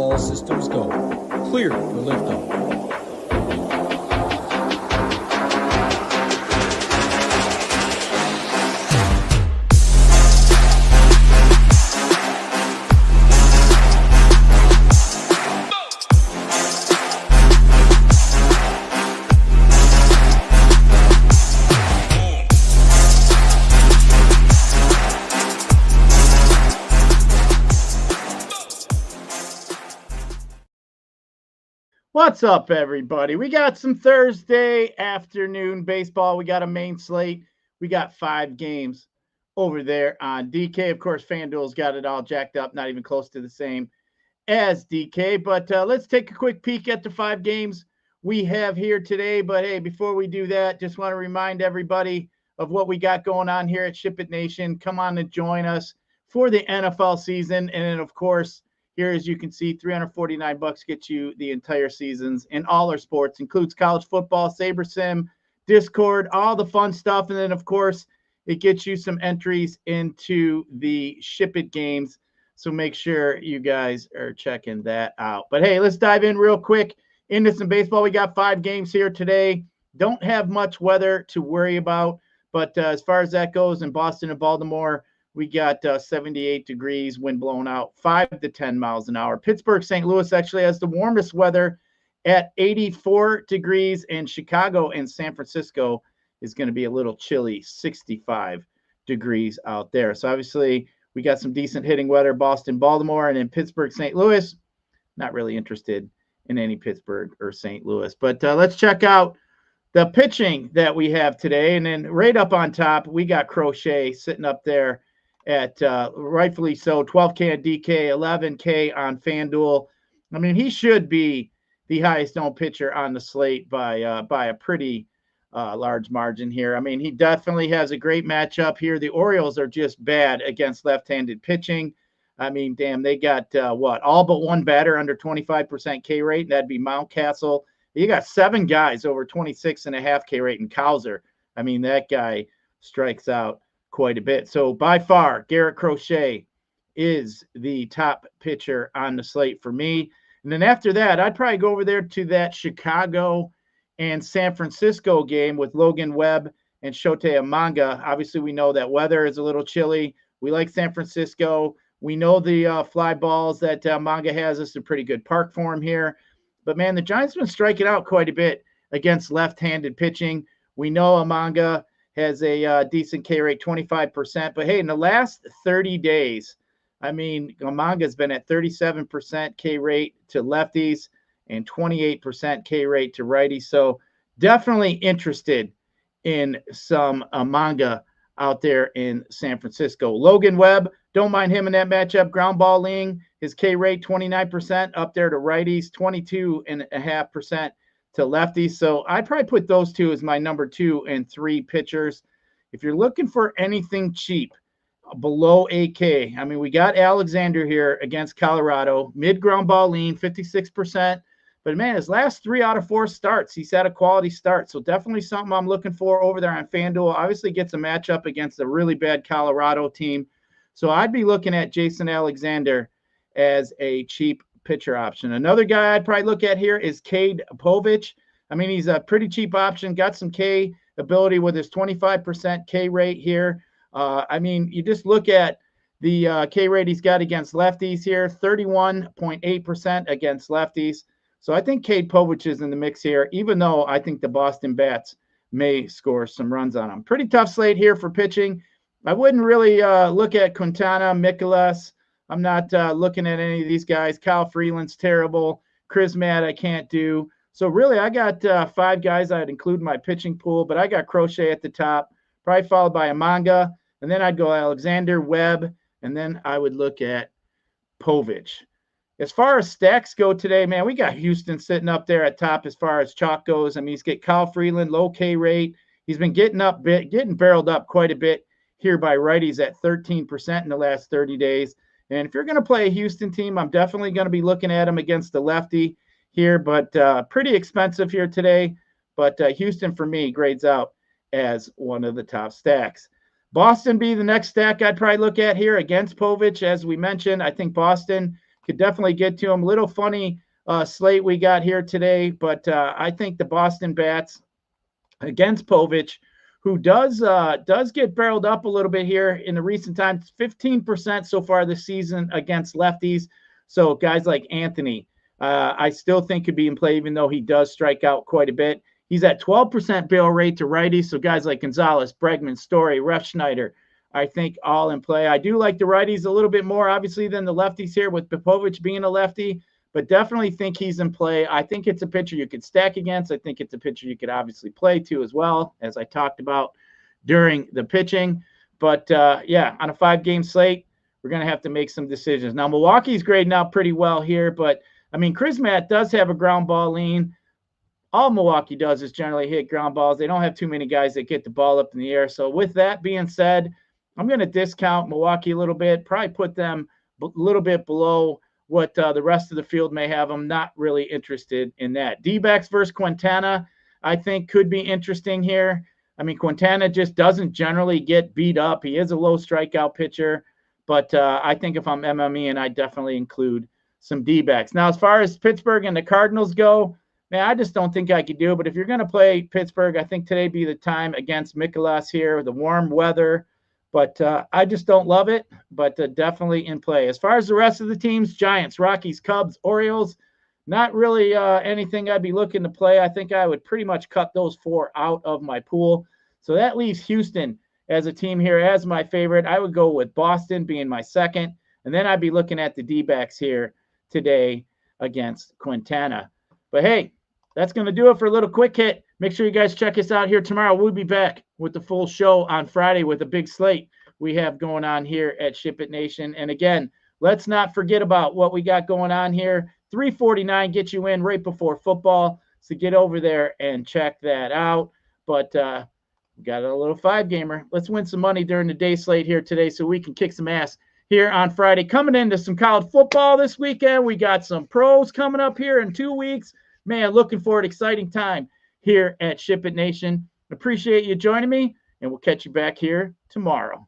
All systems go. Clear for liftoff. What's up, everybody? We got some Thursday afternoon baseball. We got a main slate. We got 5 games over there on DK. Of course, FanDuel's got it all jacked up, not even close to the same as DK. But let's take a quick peek at the 5 games we have here today. But hey, before we do that, just want to remind everybody of what we got going on here at SHIPIT Nation. Come on and join us for the NFL season. And then, of course, here, as you can see, $349 gets you the entire seasons in all our sports, includes college football, Saber Sim, Discord, all the fun stuff. And then, of course, it gets you some entries into the SHIPIT games. So make sure you guys are checking that out. But hey, let's dive in real quick into some baseball. We got 5 games here today. Don't have much weather to worry about. But as far as that goes, in Boston and Baltimore, we got 78 degrees, wind blowing out 5 to 10 miles an hour. Pittsburgh, St. Louis actually has the warmest weather at 84 degrees, and Chicago and San Francisco is going to be a little chilly, 65 degrees out there. So obviously we got some decent hitting weather, Boston, Baltimore, and in Pittsburgh, St. Louis. Not really interested in any Pittsburgh or St. Louis. But let's check out the pitching that we have today. And then right up on top, we got Crochet sitting up there at rightfully so, 12K on DK, 11K on FanDuel. I mean, he should be the highest owned pitcher on the slate by a pretty large margin here. I mean, he definitely has a great matchup here. The Orioles are just bad against left-handed pitching. I mean, damn, they got all but one batter under 25% K rate, and that'd be Mountcastle. You got 7 guys over 26.5 K rate in Cowser. I mean, that guy strikes out quite a bit. So by far, Garrett Crochet is the top pitcher on the slate for me. And then after that, I'd probably go over there to that Chicago and San Francisco game with Logan Webb and Shota Amanga. Obviously, we know that weather is a little chilly. We like San Francisco. We know the fly balls that Amanga has. This is a pretty good park for him here. But, man, the Giants have been striking out quite a bit against left-handed pitching. We know Amanga has a decent K rate, 25%. But, hey, in the last 30 days, I mean, Amanga's been at 37% K rate to lefties and 28% K rate to righties. So definitely interested in some Amanga out there in San Francisco. Logan Webb, don't mind him in that matchup. Ground ball leaning, his K rate 29% up there to righties, 22.5% to lefties. So I'd probably put those two as my number 2 and 3 pitchers. If you're looking for anything cheap below 8K, I mean, we got Alexander here against Colorado, mid ground ball lean, 56%. But, man, his last 3 out of 4 starts, he's had a quality start. So definitely something I'm looking for over there on FanDuel. Obviously gets a matchup against a really bad Colorado team. So I'd be looking at Jason Alexander as a cheap pitcher option. Another guy I'd probably look at here is Cade Povich. I mean, he's a pretty cheap option, got some K ability with his 25% K rate here. I mean, you just look at the K rate he's got against lefties here, 31.8% against lefties. So I think Cade Povich is in the mix here, even though I think the Boston Bats may score some runs on him. Pretty tough slate here for pitching. I wouldn't really look at Quintana, Mikolas. I'm not looking at any of these guys. Kyle Freeland's terrible. Chris Matt, I can't do. So really, I got 5 guys I'd include in my pitching pool, but I got Crochet at the top, probably followed by Amanga, and then I'd go Alexander, Webb, and then I would look at Povich. As far as stacks go today, man, we got Houston sitting up there at top as far as chalk goes. I mean, he's got Kyle Freeland, low K rate. He's been getting barreled up quite a bit here by righties at 13% in the last 30 days. And if you're going to play a Houston team, I'm definitely going to be looking at him against the lefty here, but pretty expensive here today. But Houston, for me, grades out as one of the top stacks. Boston be the next stack I'd probably look at here against Povich. As we mentioned, I think Boston could definitely get to him. Little funny slate we got here today, but I think the Boston Bats against Povich, who does get barreled up a little bit here in the recent times, 15% so far this season against lefties. So guys like Anthony, I still think could be in play, even though he does strike out quite a bit. He's at 12% barrel rate to righties. So guys like Gonzalez, Bregman, Story, Refschneider, I think all in play. I do like the righties a little bit more, obviously, than the lefties here with Povich being a lefty, but definitely think he's in play. I think it's a pitcher you could stack against. I think it's a pitcher you could obviously play to as well, as I talked about during the pitching. But yeah, on a 5-game slate, we're going to have to make some decisions. Now, Milwaukee's grading out pretty well here, but I mean, Chris Matt does have a ground ball lean. All Milwaukee does is generally hit ground balls. They don't have too many guys that get the ball up in the air. So with that being said, I'm going to discount Milwaukee a little bit, probably put them a little bit below what the rest of the field may have. I'm not really interested in that. D-backs versus Quintana, I think could be interesting here. I mean, Quintana just doesn't generally get beat up. He is a low strikeout pitcher, but I think if I'm MME, and I definitely include some D-backs. Now, as far as Pittsburgh and the Cardinals go, man, I just don't think I could do it. But if you're going to play Pittsburgh, I think today be the time against Mikolas here, the warm weather. But I just don't love it, but definitely in play. As far as the rest of the teams, Giants, Rockies, Cubs, Orioles, not really anything I'd be looking to play. I think I would pretty much cut those 4 out of my pool. So that leaves Houston as a team here as my favorite. I would go with Boston being my second, and then I'd be looking at the D-backs here today against Quintana. But hey, that's going to do it for a little quick hit. Make sure you guys check us out here tomorrow. We'll be back with the full show on Friday with a big slate we have going on here at SHIPIT Nation. And again, let's not forget about what we got going on here. $3.49 gets you in right before football. So get over there and check that out. But we got a little 5-gamer. Let's win some money during the day slate here today so we can kick some ass here on Friday. Coming into some college football this weekend. We got some pros coming up here in 2 weeks. Man, looking forward. Exciting time here at SHIPIT Nation. Appreciate you joining me, and we'll catch you back here tomorrow.